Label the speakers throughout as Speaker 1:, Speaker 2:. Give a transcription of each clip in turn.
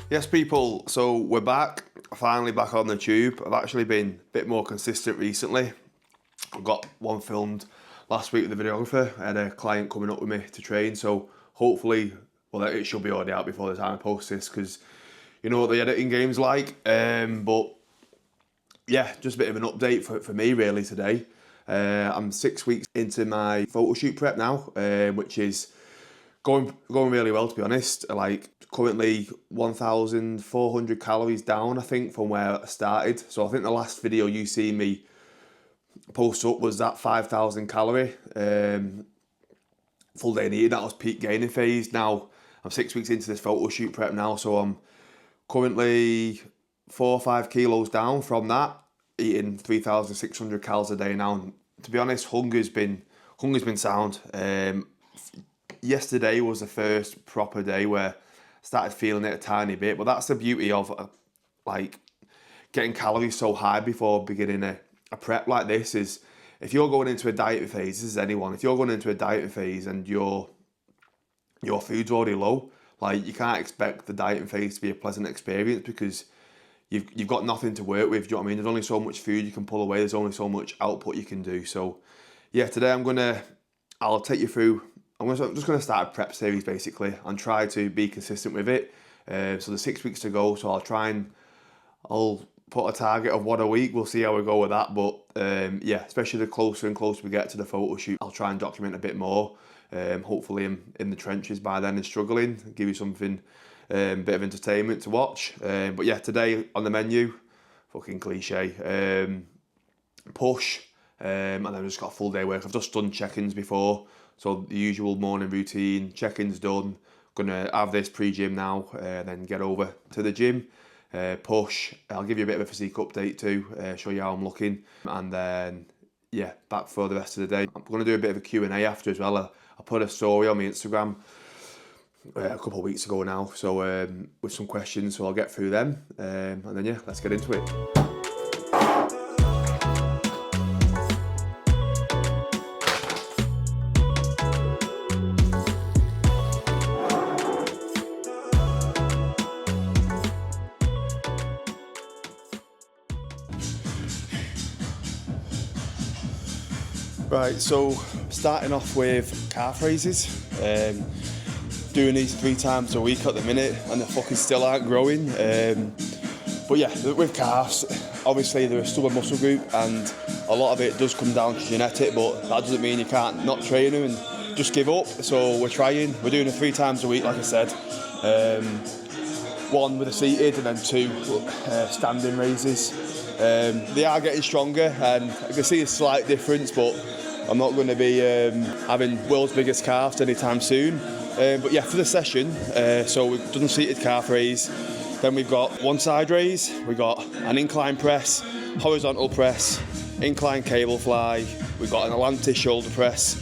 Speaker 1: Yes, people, so we're back, finally back on the tube. I've actually been a bit more consistent recently. I've got one filmed last week with the videographer. I had a client coming up with me to train, so hopefully, well, it should be already out before the time I post this, because you know what the editing game's like. But yeah, just a bit of an update for me really today. I'm 6 weeks into my photo shoot prep now, which is going really well, to be honest. Like currently 1,400 calories down, I think, from where I started. So I think the last video you see me post up was that 5,000 calorie full day eating. That was peak gaining phase. Now I'm 6 weeks into this photo shoot prep now, so I'm currently 4 or 5 kilos down from that, eating 3,600 calories a day now. And to be honest, hunger's been sound. Yesterday was the first proper day where I started feeling it a tiny bit, but that's the beauty of like getting calories so high before beginning a prep like this. Is if you're going into a diet phase, this is anyone, if you're going into a diet phase and your food's already low, like you can't expect the diet phase to be a pleasant experience, because you've got nothing to work with. Do you know what I mean? There's only so much food you can pull away, there's only so much output you can do. So yeah, today I'll take you through. I'm just going to start a prep series basically and try to be consistent with it. So there's 6 weeks to go, so I'll put a target of 1 a week. We'll see how we go with that. But yeah, especially the closer and closer we get to the photo shoot, I'll try and document a bit more. Hopefully I'm in the trenches by then and struggling, give you something, bit of entertainment to watch. But yeah, today on the menu, fucking cliche, push, and then I've just got a full day work. I've just done check-ins before. So the usual morning routine, check-ins done. Gonna have this pre-gym now, then get over to the gym, push. I'll give you a bit of a physique update too, show you how I'm looking, and then yeah, back for the rest of the day. I'm gonna do a bit of a Q&A after as well. I put a story on my Instagram a couple of weeks ago now, so with some questions, so I'll get through them, and then yeah, let's get into it. Right, so starting off with calf raises, doing these 3 times a week at the minute, and the fucking still aren't growing. But yeah, with calves, obviously they're a stubborn muscle group, and a lot of it does come down to genetic, but that doesn't mean you can't not train them and just give up. So we're doing it 3 times a week, like I said. 1 with a seated and then 2 standing raises. They are getting stronger, and I can see a slight difference, but I'm not going to be having world's biggest calves anytime soon. But yeah, for the session, so we've done seated calf raise, then we've got 1 side raise, we've got an incline press, horizontal press, incline cable fly, we've got an Atlantis shoulder press,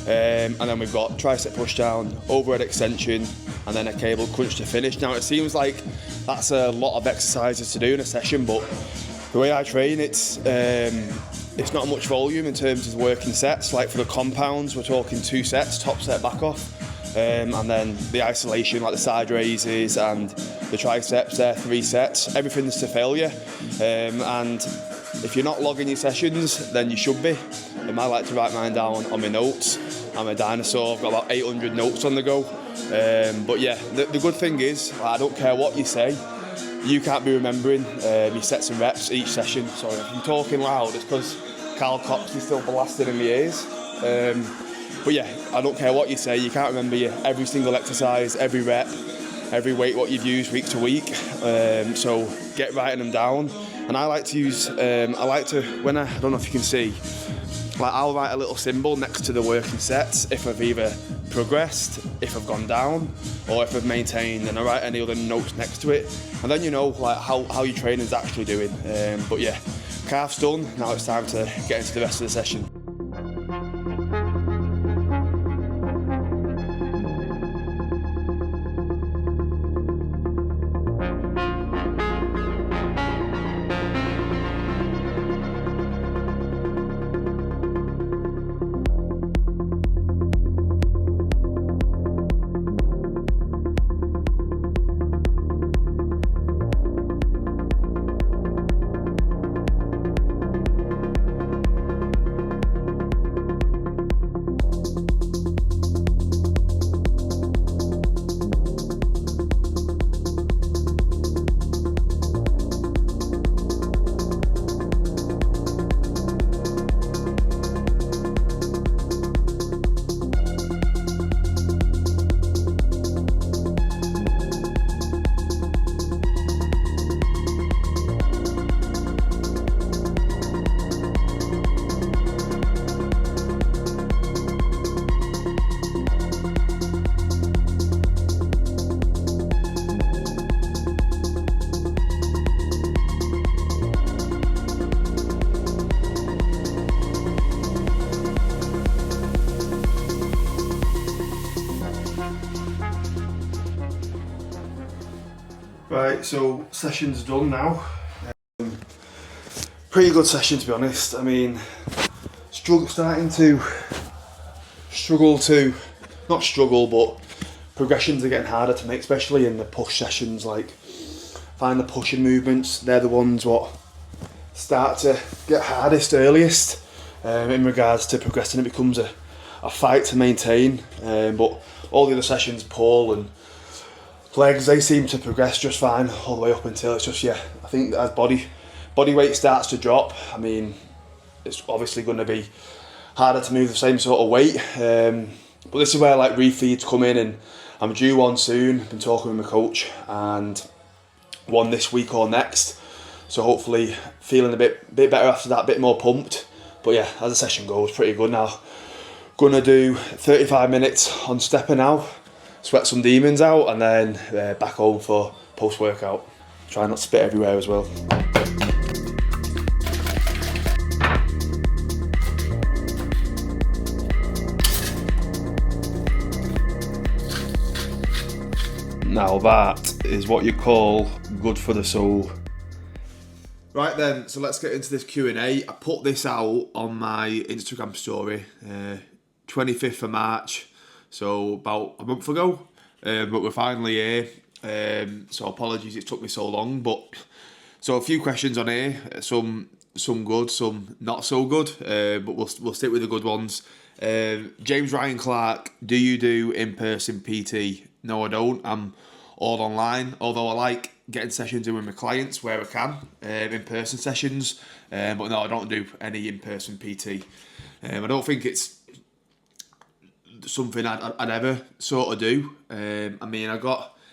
Speaker 1: and then we've got tricep push down, overhead extension, and then a cable crunch to finish. Now it seems like that's a lot of exercises to do in a session, but the way I train, it's not much volume in terms of working sets. Like for the compounds, we're talking 2 sets, top set, back off. And then the isolation, like the side raises and the triceps, there 3 sets. Everything's to failure. And if you're not logging your sessions, then you should be. I like to write mine down on my notes. I'm a dinosaur, I've got about 800 notes on the go. But yeah, the good thing is, I don't care what you say, you can't be remembering your sets and reps each session. So if I'm talking loud, it's because Carl Cox is still blasting in my ears. But yeah, I don't care what you say, you can't remember every single exercise, every rep, every weight what you've used week to week. So get writing them down. And I like to use, I don't know if you can see, like I'll write a little symbol next to the working sets if I've either progressed, if I've gone down, or if I've maintained, and I write any other notes next to it. And then you know like how your training's actually doing. But yeah, calf's done, now it's time to get into the rest of the session. Right, so session's done now. Pretty good session, to be honest. I mean, starting to struggle to, not struggle, but progressions are getting harder to make, especially in the push sessions. Like, find the pushing movements, they're the ones what start to get hardest earliest in regards to progressing. It becomes a fight to maintain, but all the other sessions, pull and legs, they seem to progress just fine all the way up until it's just, I think as body weight starts to drop, I mean, it's obviously going to be harder to move the same sort of weight, but this is where like refeeds come in, and I'm due one soon. I've been talking with my coach, and one this week or next, so hopefully feeling a bit better after that, a bit more pumped. But yeah, as the session goes, pretty good now. Gonna do 35 minutes on stepper now, sweat some demons out, and then back home for post-workout. Try not to spit everywhere as well. Now that is what you call good for the soul. Right then, so let's get into this Q&A. I put this out on my Instagram story, 25th of March, so about a month ago, but we're finally here, so apologies it took me so long, but so a few questions on here, some good, some not so good, but we'll stick with the good ones. James Ryan Clark, do you do in-person PT? No, I don't. I'm all online, although I like getting sessions in with my clients where I can, in-person sessions, but no, I don't do any in-person PT. I don't think it's something I'd ever sort of do. I mean,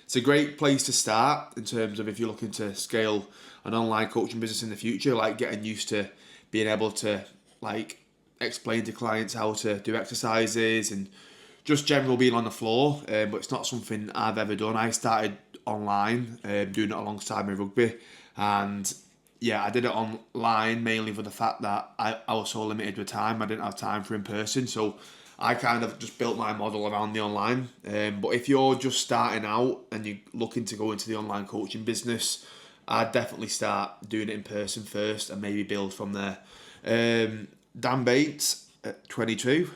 Speaker 1: it's a great place to start in terms of if you're looking to scale an online coaching business in the future, like getting used to being able to like explain to clients how to do exercises and just general being on the floor, but it's not something I've ever done. I started online, doing it alongside my rugby, and yeah, I did it online mainly for the fact that I was so limited with time. I didn't have time for in person, so I kind of just built my model around the online. But if you're just starting out and you're looking to go into the online coaching business, I'd definitely start doing it in person first and maybe build from there. Dan Bates, 22.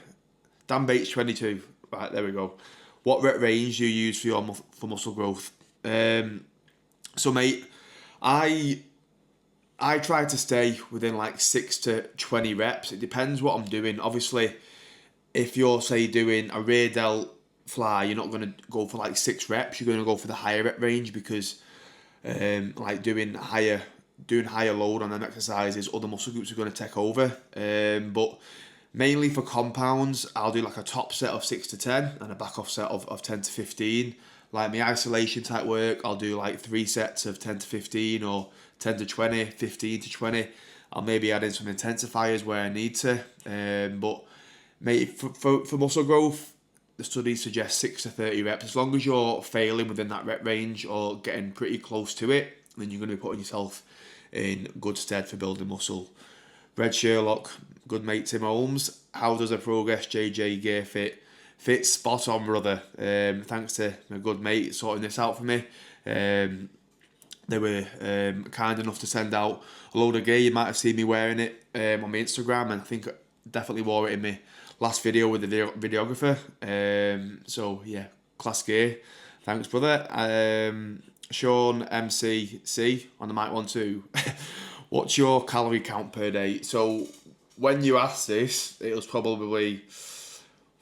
Speaker 1: Dan Bates, 22. Right, there we go. What rep range do you use for your for muscle growth? So mate, I try to stay within like 6 to 20 reps. It depends what I'm doing. Obviously, if you're say doing a rear delt fly, you're not going to go for like 6 reps. You're going to go for the higher rep range because like doing higher load on them exercises, other muscle groups are going to take over. But mainly for compounds, I'll do like a top set of 6 to 10 and a back off set of 10 to 15. Like my isolation type work, I'll do like 3 sets of 10 to 15 or 10 to 20, 15 to 20. I'll maybe add in some intensifiers where I need to. But mate, for muscle growth, the studies suggest 6 to 30 reps. As long as you're failing within that rep range or getting pretty close to it, then you're going to be putting yourself in good stead for building muscle. Red Sherlock, good mate Tim Holmes. How does a Progress JJ gear fit? Fits spot on, brother. Thanks to my good mate sorting this out for me. They were kind enough to send out a load of gear. You might have seen me wearing it on my Instagram, and I think I definitely wore it in my last video with the videographer. So yeah, class gear. Thanks, brother. Sean MCC on the mic 1 2. What's your calorie count per day? So when you asked this, it was probably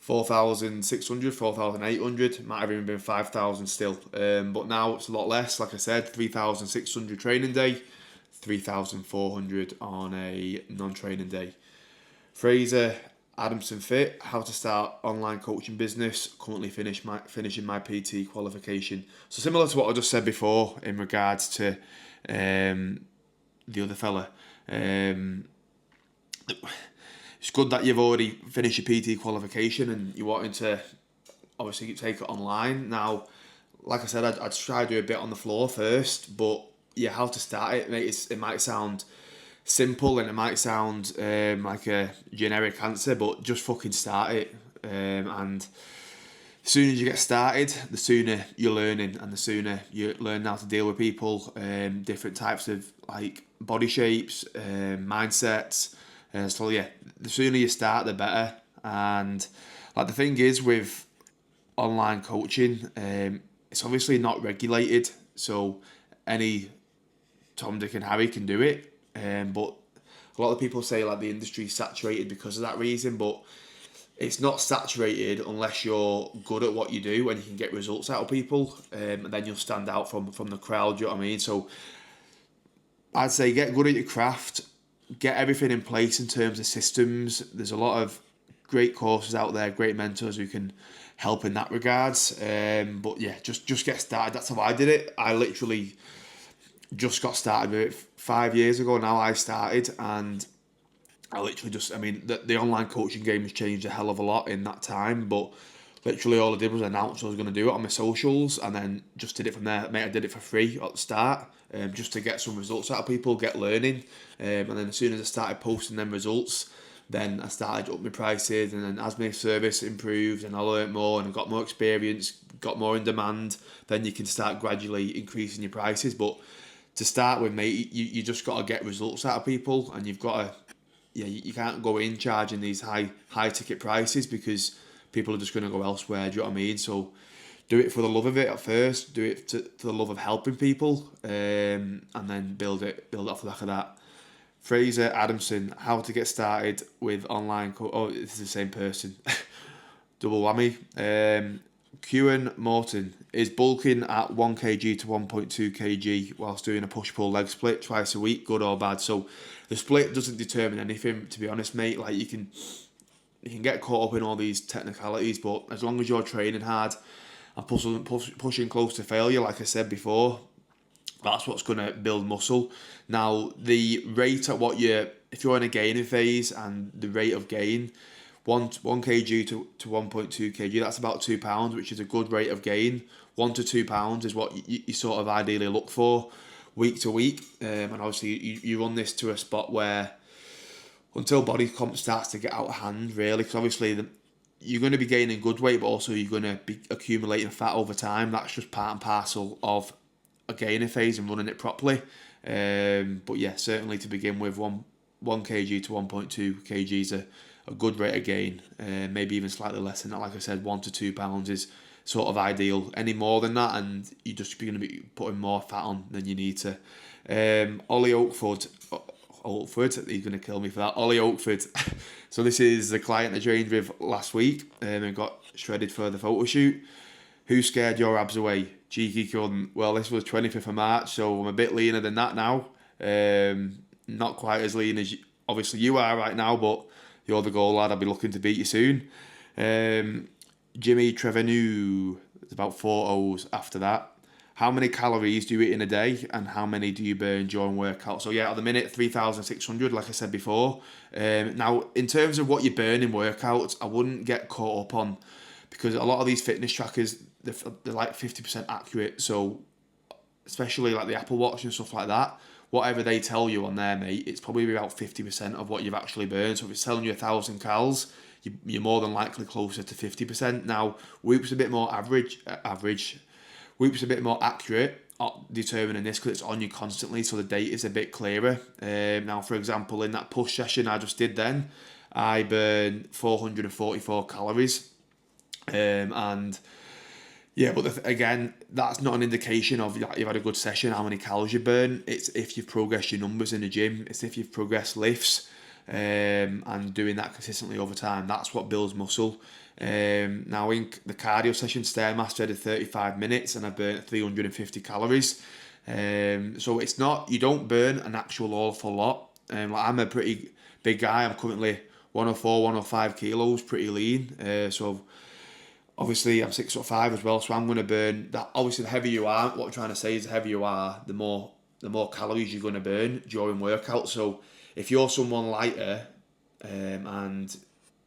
Speaker 1: 4,600, 4,800. Might have even been 5,000 still. But now it's a lot less. Like I said, 3,600 training day, 3,400 on a non-training day. Fraser Adamson Fit, how to start online coaching business. Currently finishing my PT qualification. So similar to what I just said before in regards to the other fella. It's good that you've already finished your PT qualification and you're wanting to obviously take it online. Now, like I said, I'd try to do a bit on the floor first, but yeah, how to start it, mate, it might sound simple and it might sound like a generic answer, but just fucking start it. And the sooner you get started, the sooner you're learning, and the sooner you learn how to deal with people, different types of like body shapes, mindsets. So yeah, the sooner you start, the better. And like the thing is with online coaching, it's obviously not regulated, so any Tom, Dick, and Harry can do it. But a lot of people say like the industry's saturated because of that reason, but it's not saturated unless you're good at what you do and you can get results out of people, and then you'll stand out from the crowd. Do you know what I mean? So I'd say get good at your craft, get everything in place in terms of systems. There's a lot of great courses out there, great mentors who can help in that regards. But yeah, just get started. That's how I did it. I literally just got started with it 5 years ago. Now I started, and I literally just, I mean, the online coaching game has changed a hell of a lot in that time, but literally all I did was announce I was going to do it on my socials, and then just did it from there. Mate, I did it for free at the start, just to get some results out of people, get learning, and then as soon as I started posting them results, then I started up my prices, and then as my service improved and I learnt more and I got more experience, got more in demand, then you can start gradually increasing your prices. But to start with, mate, you just got to get results out of people, and you've got to, yeah, you can't go in charging these high ticket prices because people are just going to go elsewhere. Do you know what I mean? So do it for the love of it at first. Do it for the love of helping people, and then build it off the back of that. Fraser Adamson, how to get started with online. Oh, it's the same person. Double whammy. Kewan Morton is bulking at 1 kg to 1.2 kg whilst doing a push-pull leg split twice a week, good or bad. So the split doesn't determine anything, to be honest, mate. Like you can get caught up in all these technicalities, but as long as you're training hard and pushing close to failure, like I said before, that's what's going to build muscle. Now, the rate at if you're in a gaining phase, and the rate of gain, 1 kg to 1.2 kg, that's about £2, which is a good rate of gain. £1 to £2 is what you sort of ideally look for week to week. And obviously you run this to a spot where until body comp starts to get out of hand, really, because obviously you're going to be gaining good weight, but also you're going to be accumulating fat over time. That's just part and parcel of a gaining phase and running it properly. But yeah, certainly to begin with, 1 kg to 1.2 kg is a good rate of gain. Maybe even slightly less than that. Like I said, £1 to £2 is sort of ideal. Any more than that, and you're just going to be putting more fat on than you need to. Ollie Oakford, he's going to kill me for that. Ollie Oakford. So this is the client I trained with last week, and got shredded for the photo shoot. Who scared your abs away? Cheeky cunt. Well, this was 25th of March, so I'm a bit leaner than that now. Not quite as lean as obviously you are right now, but you're the goal lad. I'll be looking to beat you soon. Jimmy Trevenu. There's about 4 O's after that. How many calories do you eat in a day, and how many do you burn during workout? So yeah, at the minute, 3,600, like I said before. Now, in terms of what you burn in workouts, I wouldn't get caught up on, because a lot of these fitness trackers, they're like 50% accurate. So especially like the Apple Watch and stuff like that, whatever they tell you on there, mate, it's probably about 50% of what you've actually burned. So if it's telling you 1,000 calories, you're more than likely closer to 50%. Now, Whoop's a bit more Whoop's a bit more accurate at determining this because it's on you constantly, so the data is a bit clearer. Now, for example, in that push session I just did then, I burned 444 calories. And yeah, but again, that's not an indication of you've had a good session, how many calories you burn. It's if you've progressed your numbers in the gym. It's if you've progressed lifts, and doing that consistently over time. That's what builds muscle. Now in the cardio session, Stairmaster, I did 35 minutes and I burnt 350 calories. So it's not, you don't burn an actual awful lot. Like I'm a pretty big guy. I'm currently 104, 105 kilos, pretty lean. So obviously I'm 6'5" as well. So I'm going to burn that. Obviously the heavier you are, what I'm trying to say is the heavier you are, the more calories you're going to burn during workout. So if you're someone lighter, and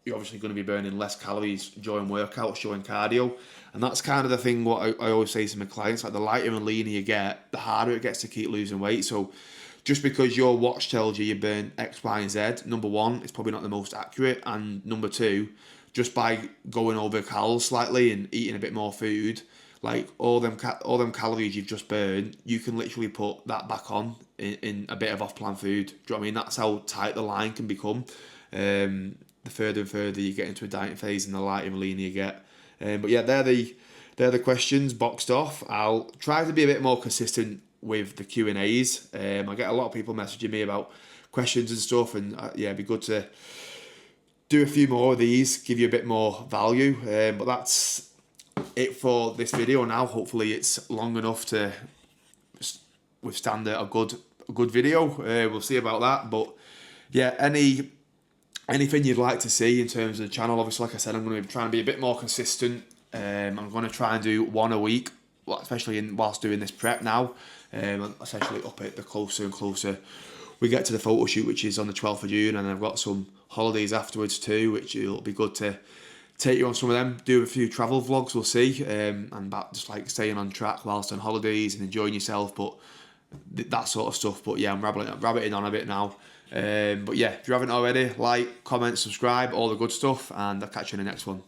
Speaker 1: you're obviously going to be burning less calories during workouts, during cardio. And that's kind of the thing what I always say to my clients, like the lighter and leaner you get, the harder it gets to keep losing weight. So just because your watch tells you burn X, Y, and Z, number one, it's probably not the most accurate. And number two, just by going over calories slightly and eating a bit more food, like all them calories you've just burned, you can literally put that back on in a bit of off-plan food. Do you know what I mean? That's how tight the line can become. The further and further you get into a dieting phase, and the lighter and leaner you get. But yeah, they're the questions boxed off. I'll try to be a bit more consistent with the Q&As. I get a lot of people messaging me about questions and stuff, and yeah, it'd be good to do a few more of these, give you a bit more value. But that's it for this video now. Hopefully it's long enough to withstand a good video. We'll see about that. But yeah, anything you'd like to see in terms of the channel, obviously, like I said, I'm going to be trying to be a bit more consistent. I'm going to try and do one a week, especially whilst doing this prep now, essentially up it the closer and closer we get to the photo shoot, which is on the 12th of June, and I've got some holidays afterwards too, which it'll be good to take you on some of them, do a few travel vlogs, we'll see, and just like staying on track whilst on holidays and enjoying yourself, but that sort of stuff. But yeah, I'm rabbiting on a bit now. But yeah, if you haven't already, like, comment, subscribe, all the good stuff, and I'll catch you in the next one.